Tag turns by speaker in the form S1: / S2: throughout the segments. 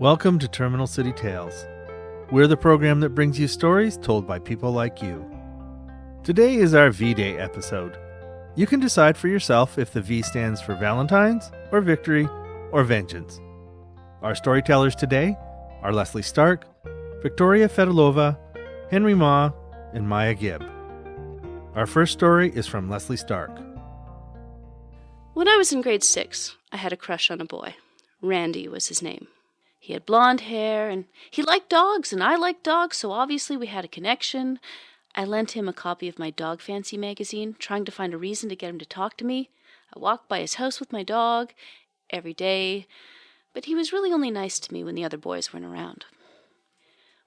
S1: Welcome to Terminal City Tales. We're the program that brings you stories told by people like you. Today is our V-Day episode. You can decide for yourself if the V stands for Valentine's, or Victory, or Vengeance. Our storytellers today are Leslie Stark, Victoria Fedulova, Henry Ma, and Maia Gibb. Our first story is from Leslie Stark.
S2: When I was in grade 6, I had a crush on a boy. Randy was his name. He had blonde hair, and he liked dogs, and I liked dogs, so obviously we had a connection. I lent him a copy of my Dog Fancy magazine, trying to find a reason to get him to talk to me. I walked by his house with my dog every day, but he was really only nice to me when the other boys weren't around.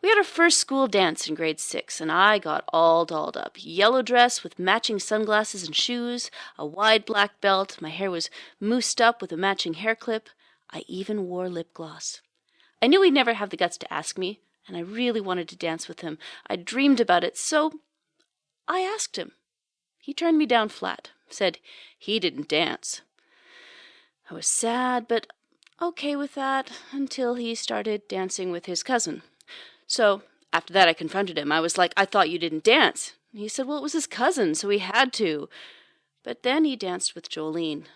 S2: We had our first school dance in grade 6, and I got all dolled up. Yellow dress with matching sunglasses and shoes, a wide black belt, my hair was moussed up with a matching hair clip. I even wore lip gloss. I knew he'd never have the guts to ask me, and I really wanted to dance with him. I dreamed about it, so I asked him. He turned me down flat, said he didn't dance. I was sad, but okay with that, until he started dancing with his cousin. So, after that I confronted him. I was like, I thought you didn't dance. And he said, well, it was his cousin, so he had to. But then he danced with Jolene.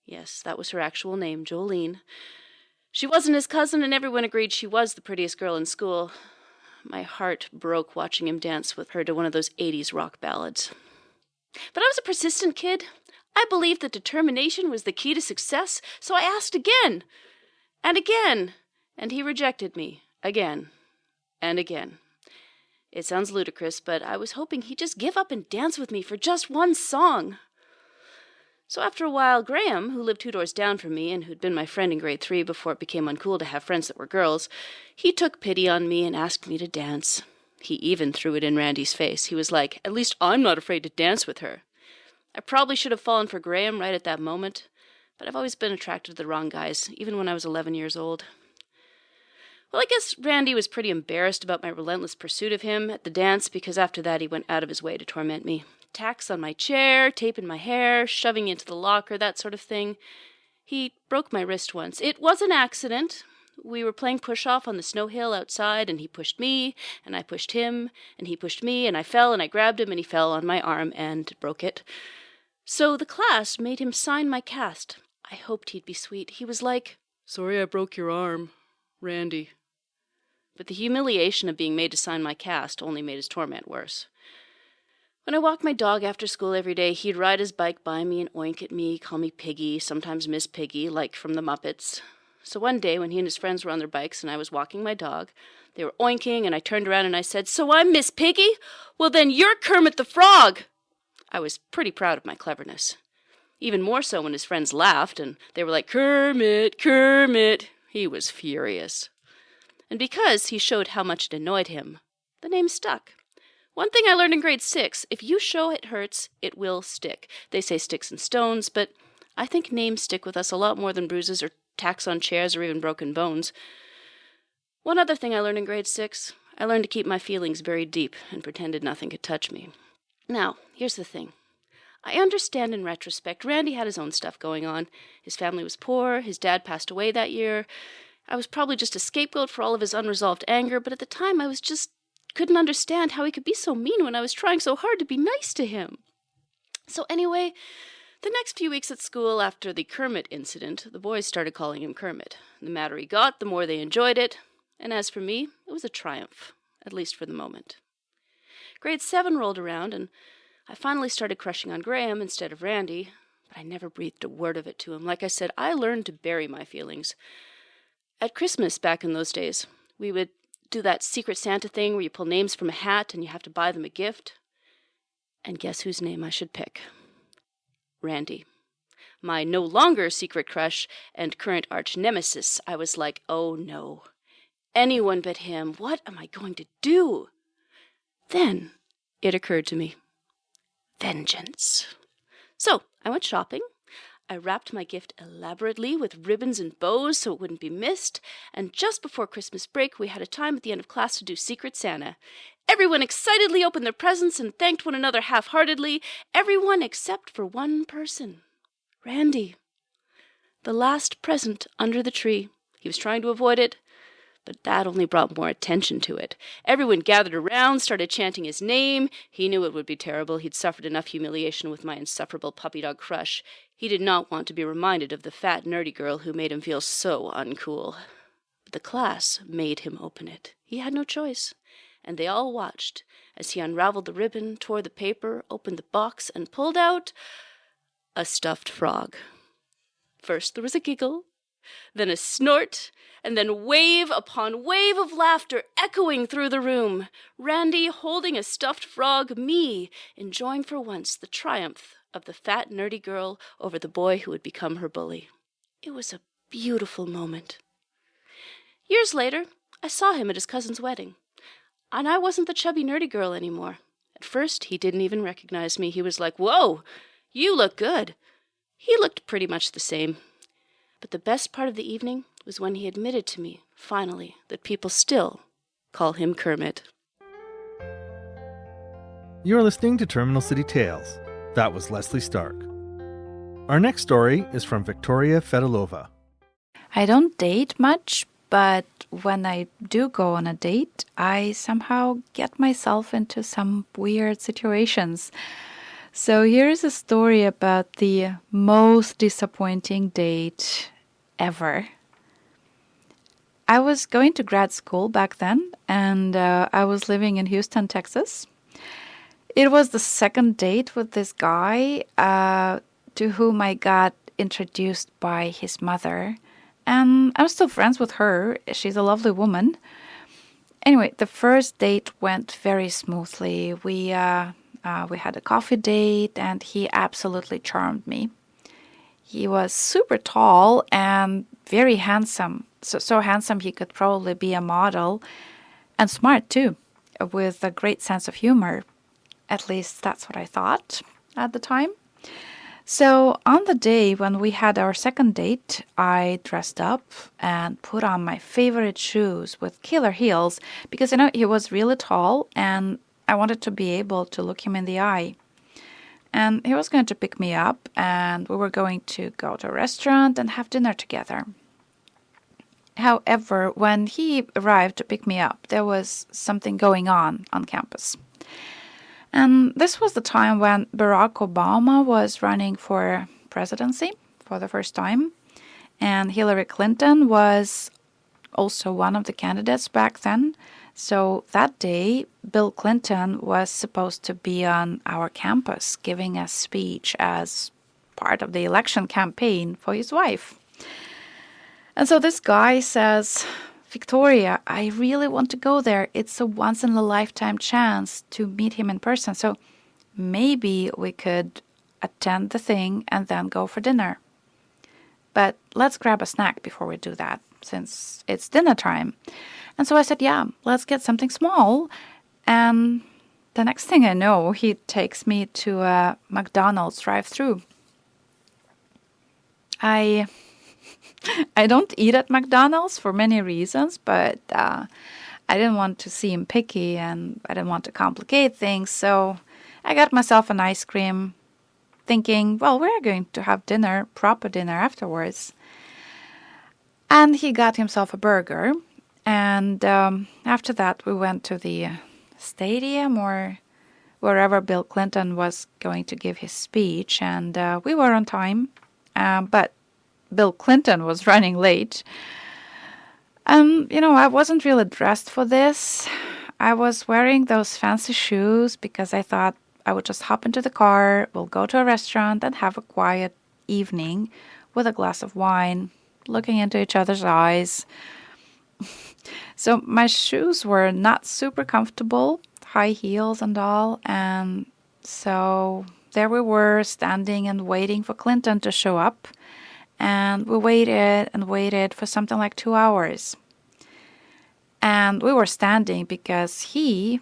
S2: Yes, that was her actual name, Jolene. She wasn't his cousin, and everyone agreed she was the prettiest girl in school. My heart broke watching him dance with her to one of those 80s rock ballads. But I was a persistent kid. I believed that determination was the key to success, so I asked again, and he rejected me again and again. It sounds ludicrous, but I was hoping he'd just give up and dance with me for just one song. So after a while, Graham, who lived 2 doors down from me and who'd been my friend in grade 3 before it became uncool to have friends that were girls, he took pity on me and asked me to dance. He even threw it in Randy's face. He was like, at least I'm not afraid to dance with her. I probably should have fallen for Graham right at that moment, but I've always been attracted to the wrong guys, even when I was 11 years old. Well, I guess Randy was pretty embarrassed about my relentless pursuit of him at the dance, because after that he went out of his way to torment me. Tacks on my chair, tape in my hair, shoving into the locker, that sort of thing. He broke my wrist once. It was an accident. We were playing push-off on the snow hill outside, and he pushed me, and I pushed him, and he pushed me, and I fell, and I grabbed him, and he fell on my arm and broke it. So the class made him sign my cast. I hoped he'd be sweet. He was like, sorry I broke your arm, Randy. But the humiliation of being made to sign my cast only made his torment worse. When I walked my dog after school every day, he'd ride his bike by me and oink at me, call me Piggy, sometimes Miss Piggy, like from the Muppets. So one day, when he and his friends were on their bikes and I was walking my dog, they were oinking, and I turned around and I said, so I'm Miss Piggy? Well, then you're Kermit the Frog! I was pretty proud of my cleverness. Even more so when his friends laughed, and they were like, Kermit, Kermit. He was furious. And because he showed how much it annoyed him, the name stuck. One thing I learned in grade 6, if you show it hurts, it will stick. They say sticks and stones, but I think names stick with us a lot more than bruises or tacks on chairs or even broken bones. One other thing I learned in grade 6, I learned to keep my feelings buried deep and pretended nothing could touch me. Now, here's the thing. I understand in retrospect, Randy had his own stuff going on. His family was poor, his dad passed away that year. I was probably just a scapegoat for all of his unresolved anger, but at the time I couldn't understand how he could be so mean when I was trying so hard to be nice to him. So anyway, the next few weeks at school after the Kermit incident, the boys started calling him Kermit. The madder he got, the more they enjoyed it, and as for me, it was a triumph, at least for the moment. Grade 7 rolled around, and I finally started crushing on Graham instead of Randy, but I never breathed a word of it to him. Like I said, I learned to bury my feelings. At Christmas back in those days, we would do that Secret Santa thing where you pull names from a hat and you have to buy them a gift. And guess whose name I should pick? Randy. My no longer secret crush and current arch nemesis. I was like, oh no. Anyone but him. What am I going to do? Then it occurred to me. Vengeance. So I went shopping. I wrapped my gift elaborately with ribbons and bows so it wouldn't be missed, and just before Christmas break we had a time at the end of class to do Secret Santa. Everyone excitedly opened their presents and thanked one another half-heartedly, everyone except for one person, Randy. The last present under the tree. He was trying to avoid it, But that only brought more attention to it. Everyone gathered around, started chanting his name. He knew it would be terrible. He'd suffered enough humiliation with my insufferable puppy dog crush. He did not want to be reminded of the fat, nerdy girl who made him feel so uncool. But the class made him open it. He had no choice. And they all watched as he unraveled the ribbon, tore the paper, opened the box, and pulled out a stuffed frog. First there was a giggle, then a snort, and then wave upon wave of laughter echoing through the room. Randy holding a stuffed frog, me enjoying for once the triumph of the fat, nerdy girl over the boy who would become her bully. It was a beautiful moment. Years later, I saw him at his cousin's wedding, and I wasn't the chubby, nerdy girl anymore. At first, he didn't even recognize me. He was like, "Whoa, you look good." He looked pretty much the same. But the best part of the evening was when he admitted to me, finally, that people still call him Kermit.
S1: You're listening to Terminal City Tales. That was Leslie Stark. Our next story is from Victoria Fedulova.
S3: I don't date much, but when I do go on a date, I somehow get myself into some weird situations. So here's a story about the most disappointing date ever. I was going to grad school back then, and I was living in Houston, Texas. It was the second date with this guy to whom I got introduced by his mother. And I'm still friends with her. She's a lovely woman. Anyway, the first date went very smoothly. We had a coffee date, and he absolutely charmed me. He was super tall and very handsome. So handsome he could probably be a model, and smart too, with a great sense of humor. At least that's what I thought at the time. So on the day when we had our second date, I dressed up and put on my favorite shoes with killer heels because, he was really tall and I wanted to be able to look him in the eye. And he was going to pick me up and we were going to go to a restaurant and have dinner together. However, when he arrived to pick me up, there was something going on campus. And this was the time when Barack Obama was running for presidency for the first time. And Hillary Clinton was also one of the candidates back then. So that day, Bill Clinton was supposed to be on our campus giving a speech as part of the election campaign for his wife. And so this guy says, "Victoria, I really want to go there. It's a once-in-a-lifetime chance to meet him in person. So maybe we could attend the thing and then go for dinner. But let's grab a snack before we do that, since it's dinner time." And so I said, "Yeah, let's get something small." And the next thing I know, he takes me to a McDonald's drive-thru. I don't eat at McDonald's for many reasons, but I didn't want to seem picky and I didn't want to complicate things. So I got myself an ice cream thinking, well, we're going to have dinner, proper dinner afterwards. And he got himself a burger. And after that, we went to the stadium or wherever Bill Clinton was going to give his speech. And we were on time, but Bill Clinton was running late. I wasn't really dressed for this. I was wearing those fancy shoes because I thought I would just hop into the car, we'll go to a restaurant and have a quiet evening with a glass of wine, looking into each other's eyes. So my shoes were not super comfortable, high heels and all. And so there we were standing and waiting for Clinton to show up. And we waited and waited for something like 2 hours. And we were standing because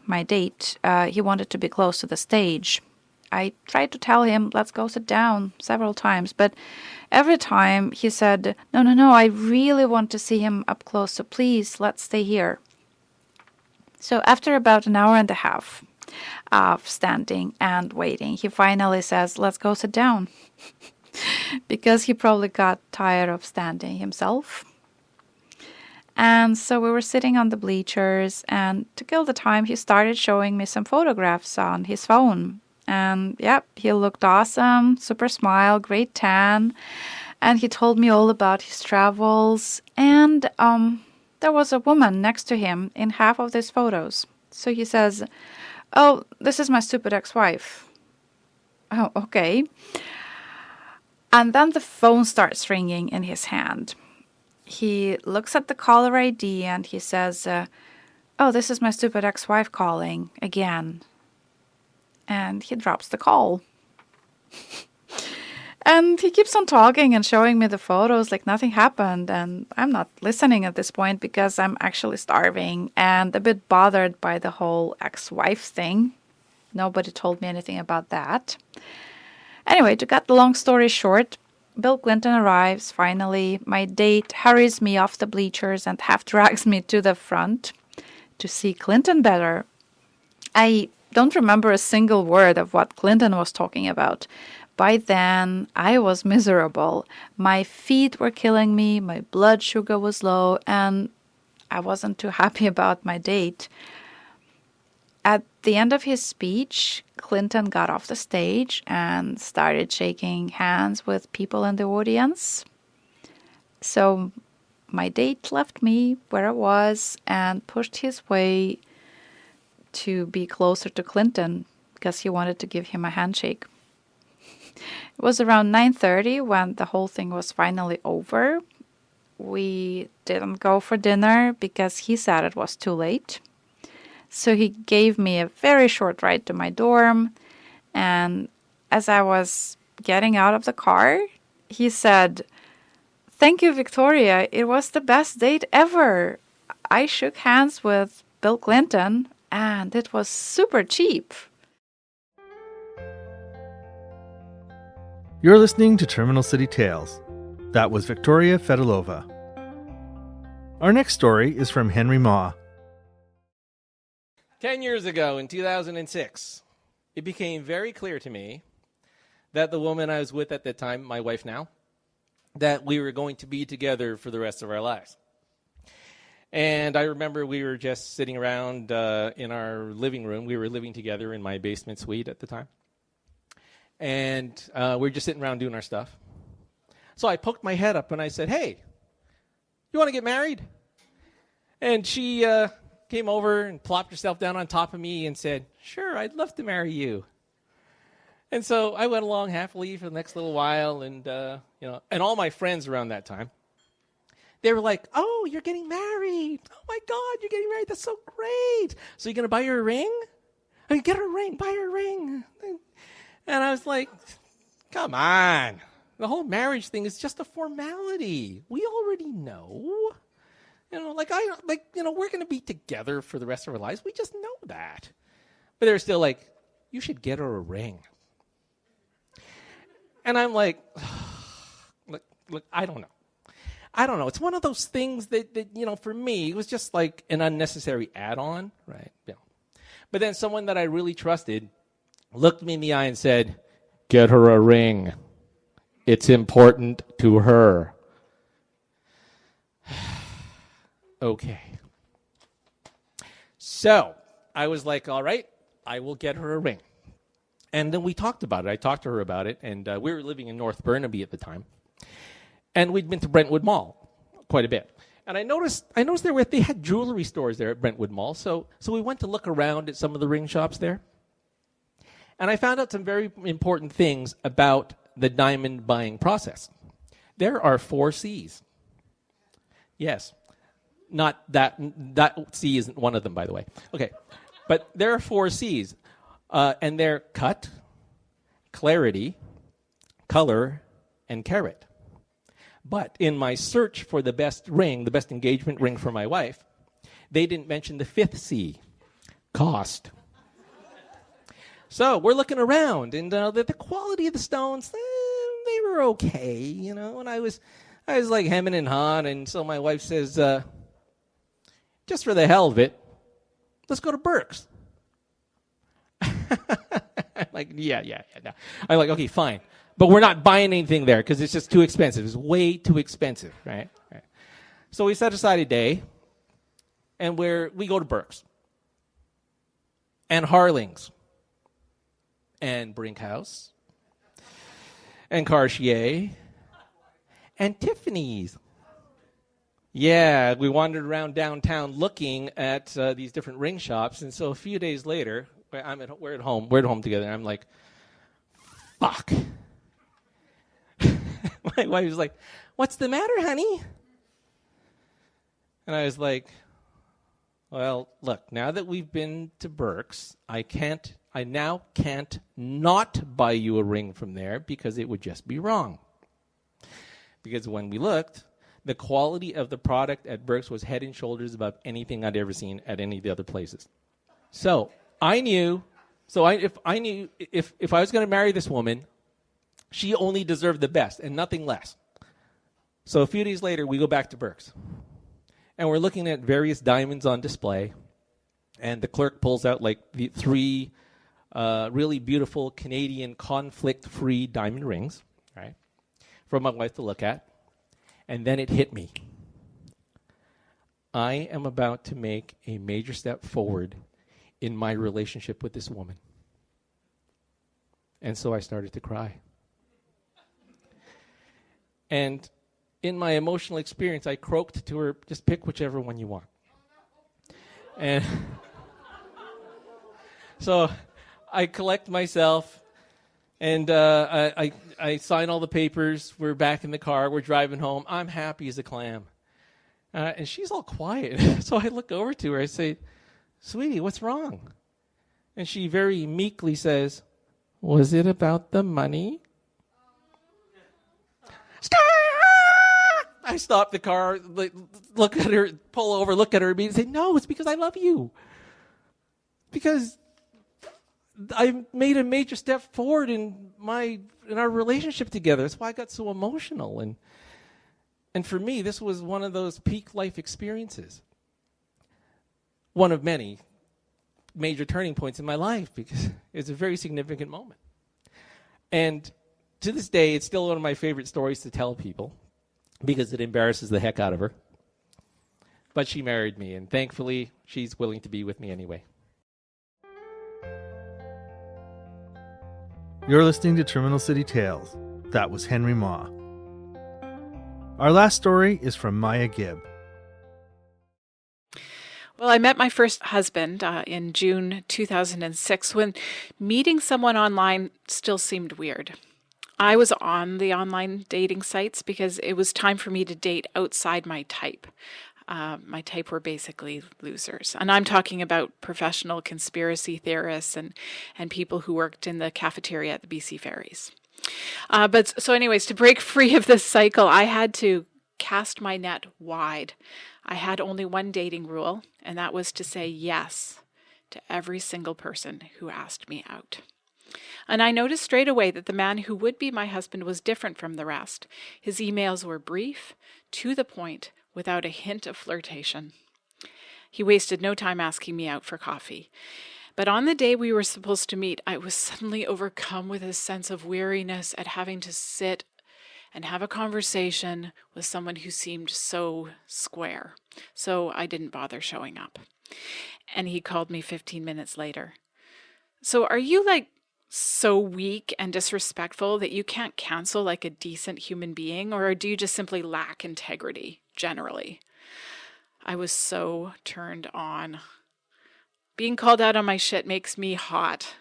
S3: my date, he wanted to be close to the stage. I tried to tell him, let's go sit down several times. But every time he said, no, I really want to see him up close. So please, let's stay here. So after about an hour and a half of standing and waiting, he finally says, let's go sit down. Because he probably got tired of standing himself. And so we were sitting on the bleachers, and to kill the time, he started showing me some photographs on his phone. And yep, he looked awesome, super smile, great tan. And he told me all about his travels. And there was a woman next to him in half of these photos. So he says, "Oh, this is my stupid ex-wife." Oh, okay. And then the phone starts ringing in his hand. He looks at the caller ID and he says, "Oh, this is my stupid ex-wife calling again." And he drops the call. And he keeps on talking and showing me the photos like nothing happened. And I'm not listening at this point because I'm actually starving and a bit bothered by the whole ex-wife thing. Nobody told me anything about that. Anyway, to cut the long story short, Bill Clinton arrives finally. My date hurries me off the bleachers and half drags me to the front to see Clinton better. I don't remember a single word of what Clinton was talking about. By then, I was miserable. My feet were killing me, my blood sugar was low, and I wasn't too happy about my date. At the end of his speech, Clinton got off the stage and started shaking hands with people in the audience. So my date left me where I was and pushed his way to be closer to Clinton because he wanted to give him a handshake. It was around 9:30 when the whole thing was finally over. We didn't go for dinner because he said it was too late. So he gave me a very short ride to my dorm. And as I was getting out of the car, he said, "Thank you, Victoria. It was the best date ever. I shook hands with Bill Clinton and it was super cheap."
S1: You're listening to Terminal City Tales. That was Victoria Fedulova. Our next story is from Henry Ma.
S4: 10 years ago, in 2006, it became very clear to me that the woman I was with at the time, my wife now, that we were going to be together for the rest of our lives. And I remember we were just sitting around in our living room. We were living together in my basement suite at the time. And we were just sitting around doing our stuff. So I poked my head up and I said, "Hey, you want to get married?" And she came over and plopped herself down on top of me and said, "Sure, I'd love to marry you." And so I went along happily for the next little while, and and all my friends around that time, they were like, "Oh, you're getting married! Oh my God, you're getting married! That's so great! So you're gonna buy her a ring? I mean, get her a ring, buy her a ring." And I was like, "Come on! The whole marriage thing is just a formality. We already know." We're going to be together for the rest of our lives. We just know that. But they're still like, "You should get her a ring." And I'm like, look, I don't know. It's one of those things that for me, it was just like an unnecessary add-on, right? Yeah. But then someone that I really trusted looked me in the eye and said, "Get her a ring. It's important to her." Okay. So I was like, all right, I will get her a ring. And then we talked about it. I talked to her about it, and we were living in North Burnaby at the time. And we'd been to Brentwood Mall quite a bit. And I noticed they had jewelry stores there at Brentwood Mall. So we went to look around at some of the ring shops there. And I found out some very important things about the diamond buying process. There are 4 C's. Yes. Not that C isn't one of them, by the way. Okay. But there are 4 C's. And they're cut, clarity, color, and carat. But in my search for the best ring, the best engagement ring for my wife, they didn't mention the 5th C, cost. So we're looking around, and the quality of the stones, they were okay, And I was like hemming and hawing, and so my wife says, "Just for the hell of it, let's go to Burke's." I'm like, yeah. No. I'm like, okay, fine. But we're not buying anything there because it's just too expensive. It's way too expensive, right? So we set aside a day, and where we go to Burke's and Harling's and Brinkhouse and Cartier and Tiffany's. Yeah, we wandered around downtown looking at these different ring shops, and so a few days later, we're at home together, and I'm like, fuck. My wife was like, what's the matter, honey? And I was like, well, look, now that we've been to Burke's, I now can't not buy you a ring from there because it would just be wrong. Because when we looked, the quality of the product at Burke's was head and shoulders above anything I'd ever seen at any of the other places. So I knew, if I was going to marry this woman, she only deserved the best and nothing less. So a few days later, we go back to Burke's. And we're looking at various diamonds on display. And the clerk pulls out like the 3 really beautiful Canadian conflict-free diamond rings, right, for my wife to look at. And then it hit me. I am about to make a major step forward in my relationship with this woman. And so I started to cry. And in my emotional experience, I croaked to her, just pick whichever one you want. And so I collect myself, and I sign all the papers. We're back in the car. We're driving home. I'm happy as a clam. And she's all quiet. So I look over to her. I say, sweetie, what's wrong? And she very meekly says, was it about the money? I stop the car, look at her, pull over, look at her, and say, no, it's because I love you. Because I made a major step forward in our relationship together. That's why I got so emotional. And for me, this was one of those peak life experiences. One of many major turning points in my life, because it's a very significant moment. And to this day, it's still one of my favorite stories to tell people, because it embarrasses the heck out of her. But she married me, and thankfully, she's willing to be with me anyway.
S1: You're listening to Terminal City Tales. That was Henry Ma. Our last story is from Maia Gibb.
S5: Well, I met my first husband in June 2006 when meeting someone online still seemed weird. I was on the online dating sites because it was time for me to date outside my type. My type were basically losers. And I'm talking about professional conspiracy theorists and people who worked in the cafeteria at the BC Ferries. So anyways, to break free of this cycle, I had to cast my net wide. I had only one dating rule, and that was to say yes to every single person who asked me out. And I noticed straight away that the man who would be my husband was different from the rest. His emails were brief, to the point, without a hint of flirtation. He wasted no time asking me out for coffee. But on the day we were supposed to meet, I was suddenly overcome with a sense of weariness at having to sit and have a conversation with someone who seemed so square. So I didn't bother showing up. And he called me 15 minutes later. So are you so weak and disrespectful that you can't cancel like a decent human being, or do you just simply lack integrity generally? I was so turned on. Being called out on my shit makes me hot.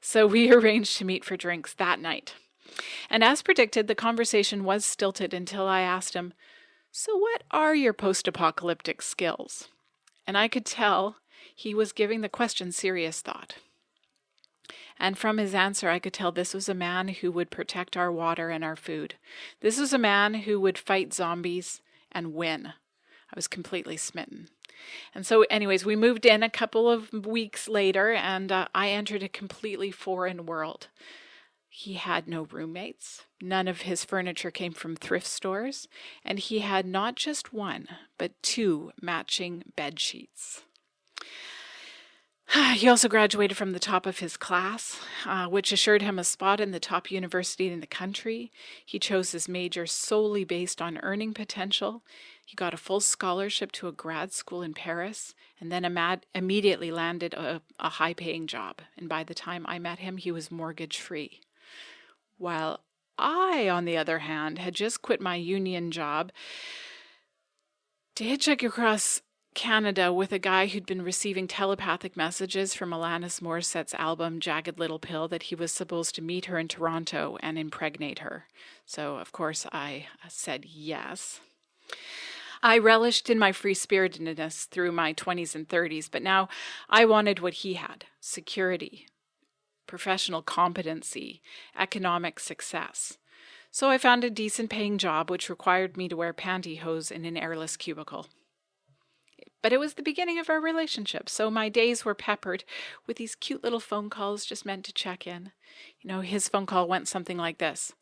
S5: So we arranged to meet for drinks that night. And as predicted, the conversation was stilted until I asked him, so what are your post-apocalyptic skills? And I could tell he was giving the question serious thought. And from his answer, I could tell this was a man who would protect our water and our food. This was a man who would fight zombies and win. I was completely smitten. And so anyways, we moved in a couple of weeks later, and I entered a completely foreign world. He had no roommates. None of his furniture came from thrift stores. And he had not just one, but 2 matching bed sheets. He also graduated from the top of his class, which assured him a spot in the top university in the country. He chose his major solely based on earning potential. He got a full scholarship to a grad school in Paris, and then immediately landed a high-paying job. And by the time I met him, he was mortgage-free. While I, on the other hand, had just quit my union job to hitchhike across Canada with a guy who'd been receiving telepathic messages from Alanis Morissette's album Jagged Little Pill that he was supposed to meet her in Toronto and impregnate her. So, of course, I said yes. I relished in my free-spiritedness through my 20s and 30s, but now I wanted what he had: security, professional competency, economic success. So I found a decent-paying job which required me to wear pantyhose in an airless cubicle. But it was the beginning of our relationship, so my days were peppered with these cute little phone calls just meant to check in. His phone call went something like this: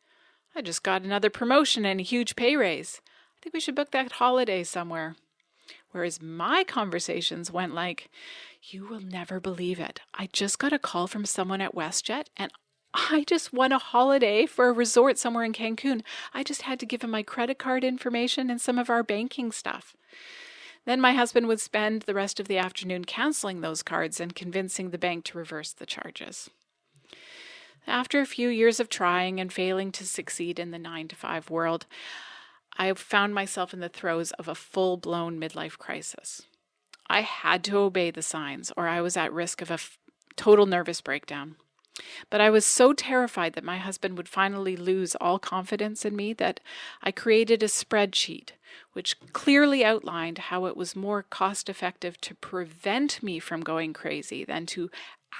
S5: I just got another promotion and a huge pay raise. I think we should book that holiday somewhere. Whereas my conversations went like, you will never believe it. I just got a call from someone at WestJet and I just won a holiday for a resort somewhere in Cancun. I just had to give him my credit card information and some of our banking stuff. Then my husband would spend the rest of the afternoon canceling those cards and convincing the bank to reverse the charges. After a few years of trying and failing to succeed in the 9-to-5 world, I found myself in the throes of a full-blown midlife crisis. I had to obey the signs, or I was at risk of a total nervous breakdown. But I was so terrified that my husband would finally lose all confidence in me that I created a spreadsheet which clearly outlined how it was more cost-effective to prevent me from going crazy than to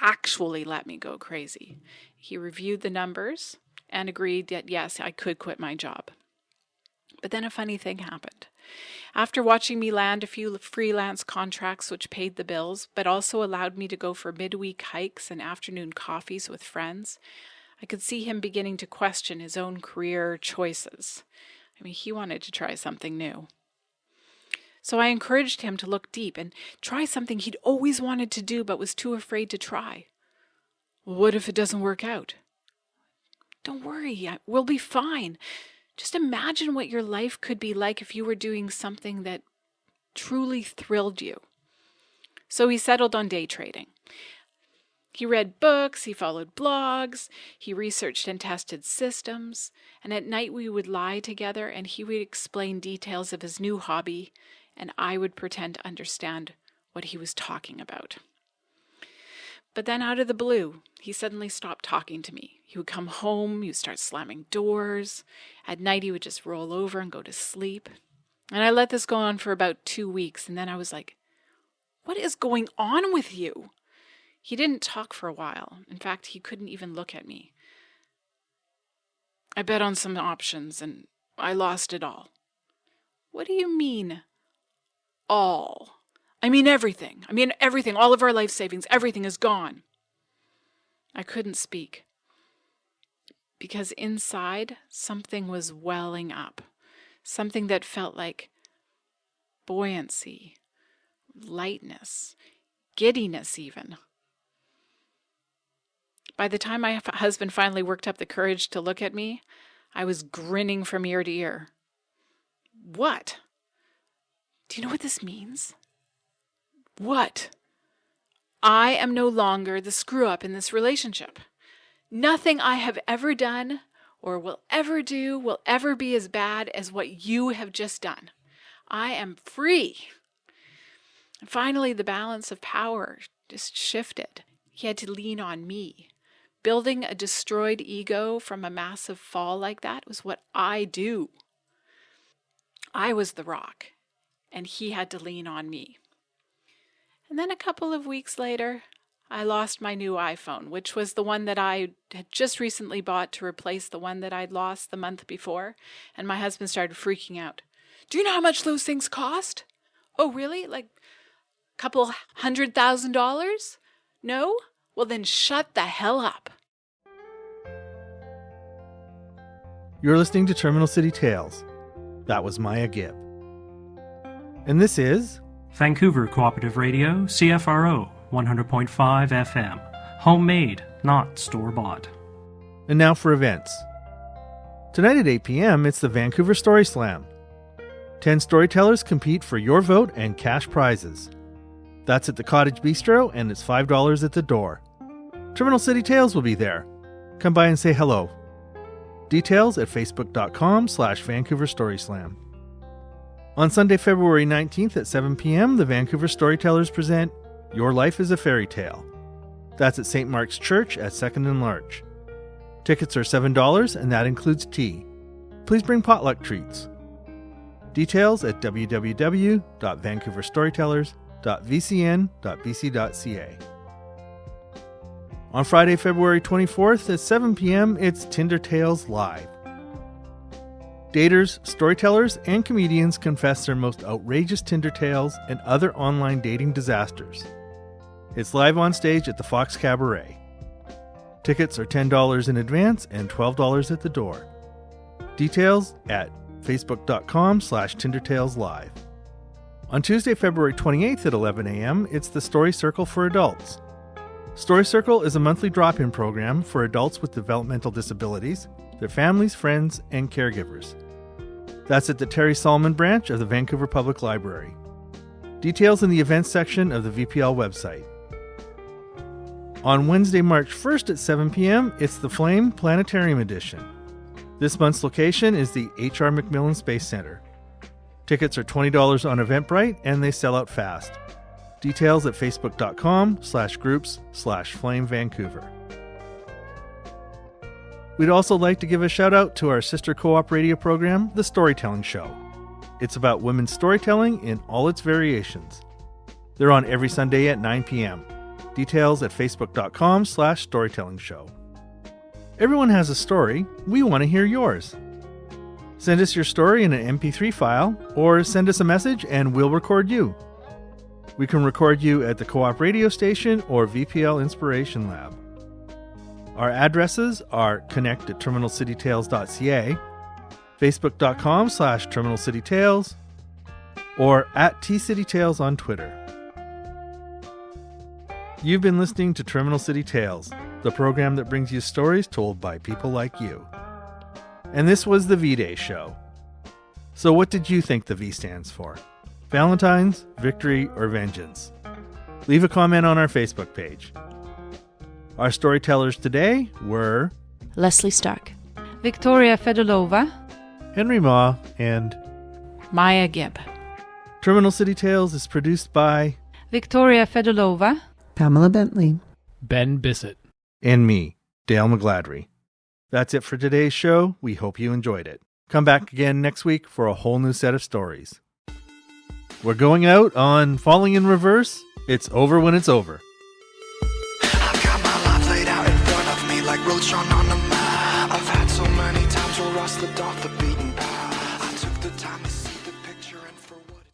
S5: actually let me go crazy. He reviewed the numbers and agreed that, yes, I could quit my job. But then a funny thing happened. After watching me land a few freelance contracts which paid the bills, but also allowed me to go for midweek hikes and afternoon coffees with friends, I could see him beginning to question his own career choices. He wanted to try something new. So I encouraged him to look deep and try something he'd always wanted to do but was too afraid to try. Well, what if it doesn't work out? Don't worry, we'll be fine. Just imagine what your life could be like if you were doing something that truly thrilled you. So he settled on day trading. He read books, he followed blogs, he researched and tested systems, and at night we would lie together and he would explain details of his new hobby, and I would pretend to understand what he was talking about. But then out of the blue, he suddenly stopped talking to me. He would come home, he would start slamming doors. At night, he would just roll over and go to sleep. And I let this go on for about 2 weeks, and then I was like, what is going on with you? He didn't talk for a while. In fact, he couldn't even look at me. I bet on some options, and I lost it all. What do you mean, all? I mean everything. All of our life savings, everything is gone. I couldn't speak. Because inside, something was welling up. Something that felt like buoyancy, lightness, giddiness even. By the time my husband finally worked up the courage to look at me, I was grinning from ear to ear. What? Do you know what this means? What? I am no longer the screw-up in this relationship. Nothing I have ever done or will ever do will ever be as bad as what you have just done. I am free. And finally, the balance of power just shifted. He had to lean on me. Building a destroyed ego from a massive fall like that was what I do. I was the rock, and he had to lean on me. And then a couple of weeks later, I lost my new iPhone, which was the one that I had just recently bought to replace the one that I'd lost the month before, and my husband started freaking out. Do you know how much those things cost? Oh, really? Like a couple $100,000? No? Well, then shut the hell up.
S1: You're listening to Terminal City Tales. That was Maia Gibb. And this is
S6: Vancouver Cooperative Radio, CFRO, 100.5 FM. Homemade, not store-bought.
S1: And now for events. Tonight at 8 p.m., it's the Vancouver Story Slam. 10 storytellers compete for your vote and cash prizes. That's at the Cottage Bistro, and it's $5 at the door. Terminal City Tales will be there. Come by and say hello. Details at facebook.com/Vancouver Story Slam. On Sunday, February 19th at 7 p.m., the Vancouver Storytellers present Your Life is a Fairy Tale. That's at St. Mark's Church at 2nd and Larch. Tickets are $7, and that includes tea. Please bring potluck treats. Details at www.vancouverstorytellers.vcn.bc.ca. On Friday, February 24th at 7 p.m., it's Tinder Tales Live. Daters, storytellers, and comedians confess their most outrageous Tinder tales and other online dating disasters. It's live on stage at the Fox Cabaret. Tickets are $10 in advance and $12 at the door. Details at facebook.com/TinderTalesLive. On Tuesday, February 28th at 11 a.m., it's the Story Circle for Adults. Story Circle is a monthly drop-in program for adults with developmental disabilities, their families, friends, and caregivers. That's at the Terry Solomon branch of the Vancouver Public Library. Details in the events section of the VPL website. On Wednesday, March 1st at 7 p.m., it's the Flame Planetarium Edition. This month's location is the H.R. McMillan Space Center. Tickets are $20 on Eventbrite, and they sell out fast. Details at facebook.com/groups/Flame Vancouver. We'd also like to give a shout out to our sister co-op radio program, The Storytelling Show. It's about women's storytelling in all its variations. They're on every Sunday at 9 p.m. Details at facebook.com/storytellingshow. Everyone has a story. We want to hear yours. Send us your story in an MP3 file, or send us a message and we'll record you. We can record you at the Co-op radio station or VPL Inspiration Lab. Our addresses are connect@terminalcitytales.ca, facebook.com/terminalcitytales, or @tcitytales on Twitter. You've been listening to Terminal City Tales, the program that brings you stories told by people like you. And this was the V-Day show. So what did you think the V stands for? Valentine's, victory, or vengeance? Leave a comment on our Facebook page. Our storytellers today were
S2: Leslie Stark.
S3: Victoria Fedulova.
S1: Henry Ma, and
S5: Maia Gibb.
S1: Terminal City Tales is produced by
S3: Victoria Fedulova.
S7: Pamela Bentley.
S8: Ben Bisset.
S1: and me, Dale McGladdery. That's it for today's show. We hope you enjoyed it. Come back again next week for a whole new set of stories. We're going out on Falling in Reverse. It's over when it's over.
S9: I've got my life laid out in front of me like roads drawn on a map. I've had so many times where I slipped off the beaten